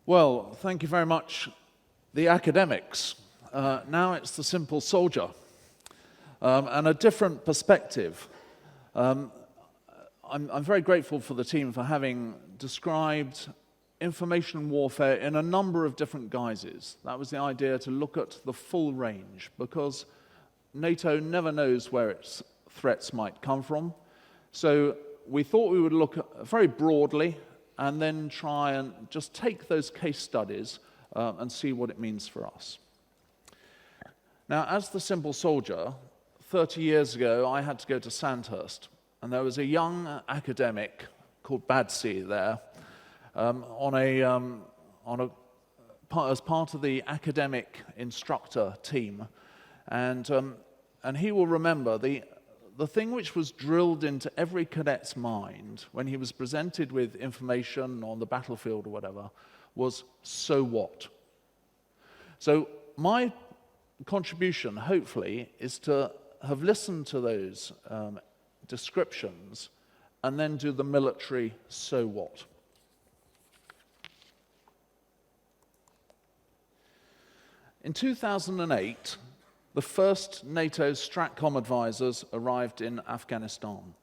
Well, thank you very much, the academics. Now it's the simple soldier, and a different perspective. I'm very grateful for the team for having described information warfare in a number of different guises. That was the idea, to look at the full range, because NATO never knows where its threats might come from. So we thought we would look very broadly and then try and just take those case studies and see what it means for us. Now, as the simple soldier, 30 years ago, I had to go to Sandhurst, and there was a young academic called Badsey there as part of the academic instructor team, and he will remember the thing which was drilled into every cadet's mind when he was presented with information on the battlefield or whatever was, so what? So my contribution, hopefully, is to have listened to those descriptions and then do the military so what. In 2008, the first NATO StratCom advisors arrived in Afghanistan.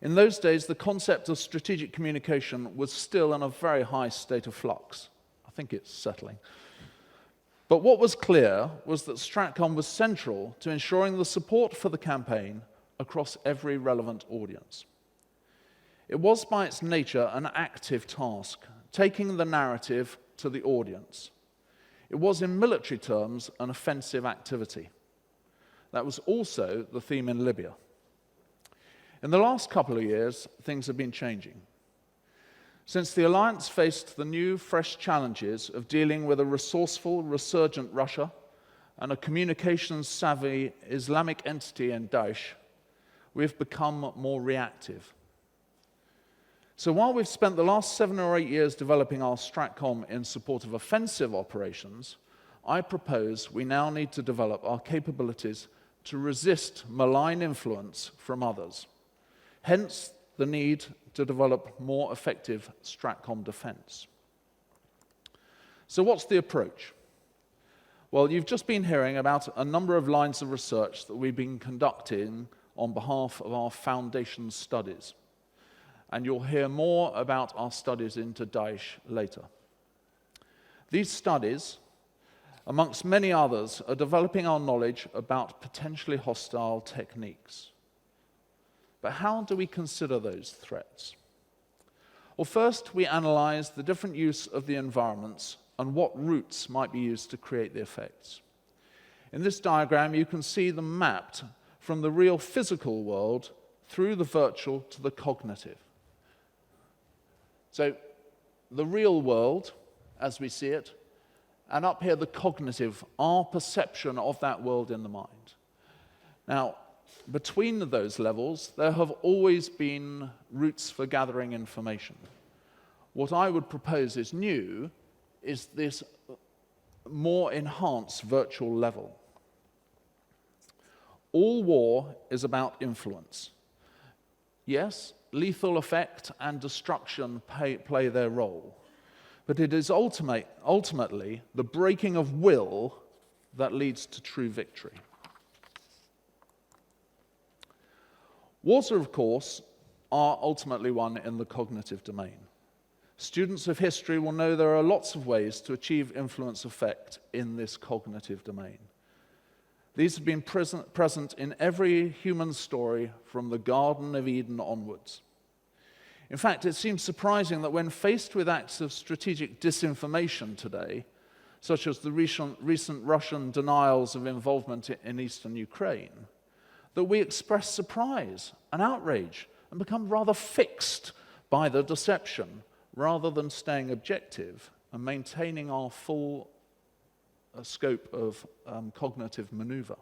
In those days, the concept of strategic communication was still in a very high state of flux. I think it's settling. But what was clear was that StratCom was central to ensuring the support for the campaign across every relevant audience. It was by its nature an active task, taking the narrative to the audience. It was, in military terms, an offensive activity. That was also the theme in Libya. In the last couple of years, things have been changing. Since the alliance faced the new, fresh challenges of dealing with a resourceful, resurgent Russia and a communications-savvy Islamic entity in Daesh, we've become more reactive. So while we've spent the last 7 or 8 years developing our StratCom in support of offensive operations, I propose we now need to develop our capabilities to resist malign influence from others. Hence, the need to develop more effective StratCom defense. So what's the approach? Well, you've just been hearing about a number of lines of research that we've been conducting on behalf of our foundation studies. And you'll hear more about our studies into Daesh later. These studies, amongst many others, are developing our knowledge about potentially hostile techniques. But how do we consider those threats? Well, first, we analyze the different use of the environments and what routes might be used to create the effects. In this diagram, you can see them mapped from the real physical world through the virtual to the cognitive. So, the real world, as we see it, and up here the cognitive, our perception of that world in the mind. Now, between those levels, there have always been routes for gathering information. What I would propose is new is this more enhanced virtual level. All war is about influence. Yes, lethal effect and destruction play their role, but it is ultimately the breaking of will that leads to true victory. Wars, of course, are ultimately won in the cognitive domain. Students of history will know there are lots of ways to achieve influence effect in this cognitive domain. These have been present in every human story from the Garden of Eden onwards. In fact, it seems surprising that when faced with acts of strategic disinformation today, such as the recent Russian denials of involvement in eastern Ukraine, that we express surprise and outrage and become rather fixed by the deception rather than staying objective and maintaining our full scope of cognitive maneuver.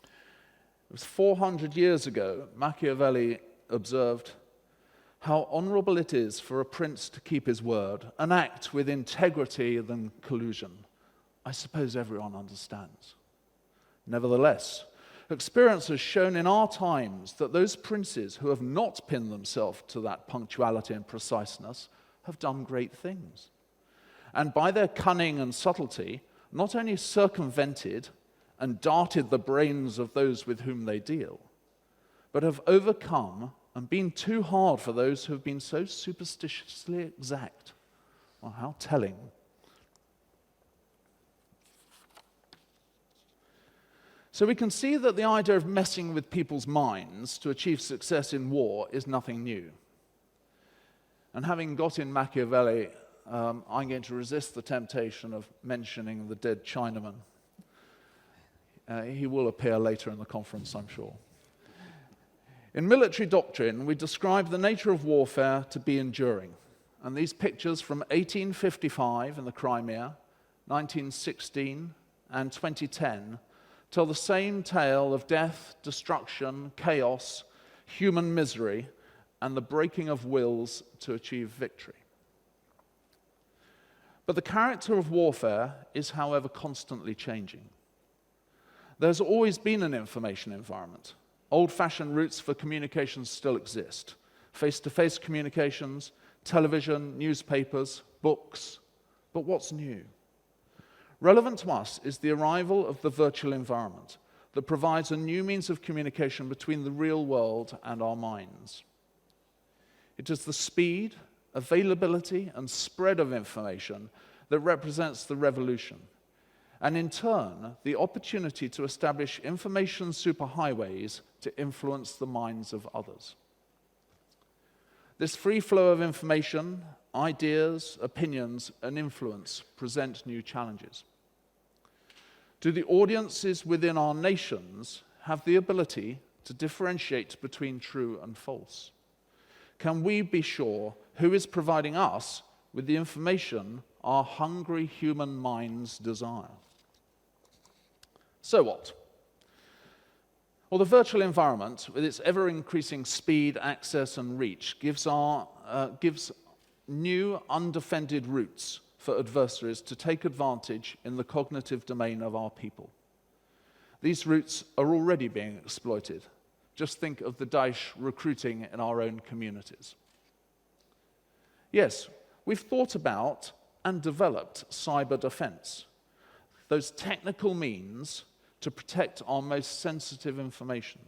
It was 400 years ago, Machiavelli observed how honorable it is for a prince to keep his word and act with integrity than collusion. I suppose everyone understands. Nevertheless, experience has shown in our times that those princes who have not pinned themselves to that punctuality and preciseness have done great things. and by their cunning and subtlety, not only circumvented and darted the brains of those with whom they deal, but have overcome and been too hard for those who have been so superstitiously exact. Well, how telling. So we can see that the idea of messing with people's minds to achieve success in war is nothing new. And having got in Machiavelli, I'm going to resist the temptation of mentioning the dead Chinaman. He will appear later in the conference, I'm sure. In military doctrine, we describe the nature of warfare to be enduring. And these pictures from 1855 in the Crimea, 1916, and 2010 tell the same tale of death, destruction, chaos, human misery, and the breaking of wills to achieve victory. But the character of warfare is, however, constantly changing. There's always been an information environment. Old-fashioned routes for communications still exist. Face-to-face communications, television, newspapers, books. But what's new? Relevant to us is the arrival of the virtual environment that provides a new means of communication between the real world and our minds. It is the speed, availability, and spread of information that represents the revolution, and in turn, the opportunity to establish information superhighways to influence the minds of others. This free flow of information, ideas, opinions, and influence present new challenges. Do the audiences within our nations have the ability to differentiate between true and false? Can we be sure who is providing us with the information our hungry human minds desire? So what? Well, the virtual environment, with its ever-increasing speed, access, and reach, gives new, undefended routes for adversaries to take advantage in the cognitive domain of our people. These routes are already being exploited. Just think of the Daesh recruiting in our own communities. Yes, we've thought about and developed cyber defense, those technical means to protect our most sensitive information.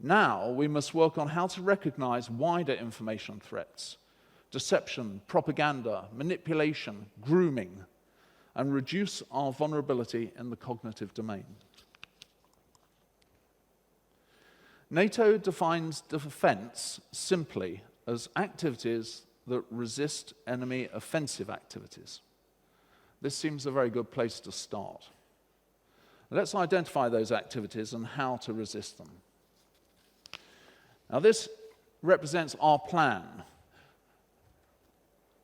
Now we must work on how to recognize wider information threats, deception, propaganda, manipulation, grooming, and reduce our vulnerability in the cognitive domain. NATO defines defense simply as activities that resist enemy offensive activities. This seems a very good place to start. Let's identify those activities and how to resist them. Now, this represents our plan.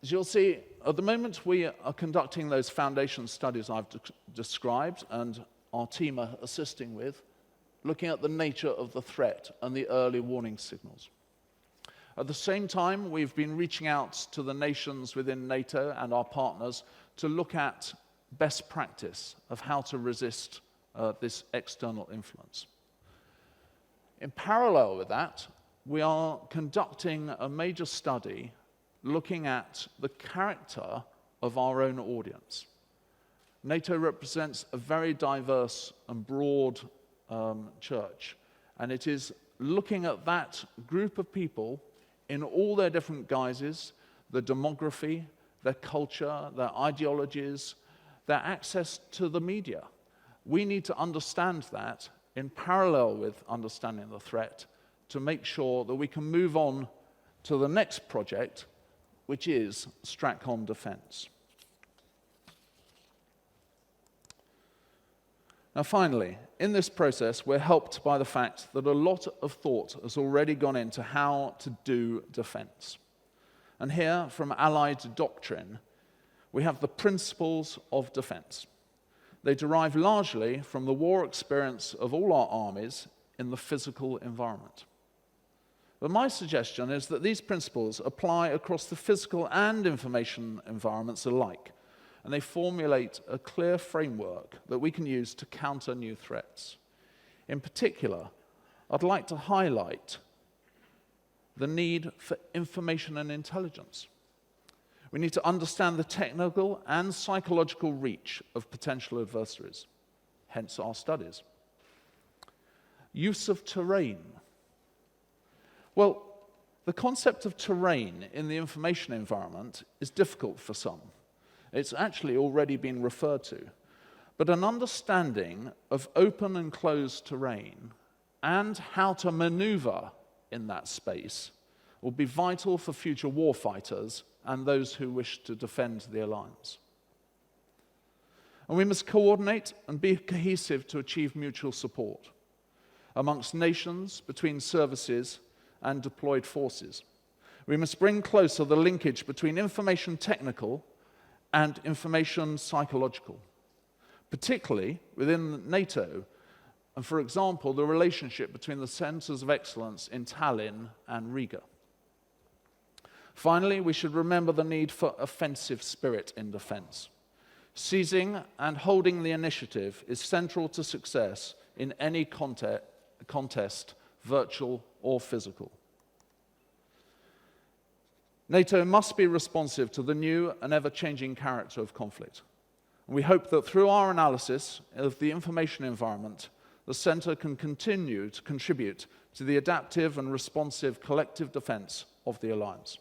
As you'll see, at the moment we are conducting those foundation studies I've described, and our team are assisting with, looking at the nature of the threat and the early warning signals. At the same time, we've been reaching out to the nations within NATO and our partners to look at best practice of how to resist this external influence. In parallel with that, we are conducting a major study looking at the character of our own audience. NATO represents a very diverse and broad church, and it is looking at that group of people in all their different guises, their demography, their culture, their ideologies, their access to the media. We need to understand that in parallel with understanding the threat to make sure that we can move on to the next project, which is StratCom Defense. Now finally, in this process, we're helped by the fact that a lot of thought has already gone into how to do defense. And here, from Allied Doctrine, we have the principles of defense. They derive largely from the war experience of all our armies in the physical environment. But my suggestion is that these principles apply across the physical and information environments alike, and they formulate a clear framework that we can use to counter new threats. In particular, I'd like to highlight the need for information and intelligence. We need to understand the technical and psychological reach of potential adversaries, hence our studies. Use of terrain. Well, the concept of terrain in the information environment is difficult for some. It's actually already been referred to. But an understanding of open and closed terrain and how to maneuver in that space will be vital for future warfighters and those who wish to defend the alliance. And we must coordinate and be cohesive to achieve mutual support amongst nations, between services, and deployed forces. We must bring closer the linkage between information technical and information psychological, particularly within NATO, and for example, the relationship between the centers of excellence in Tallinn and Riga. Finally, we should remember the need for offensive spirit in defense. Seizing and holding the initiative is central to success in any contest, virtual or physical. NATO must be responsive to the new and ever-changing character of conflict. We hope that through our analysis of the information environment, the Centre can continue to contribute to the adaptive and responsive collective defence of the Alliance.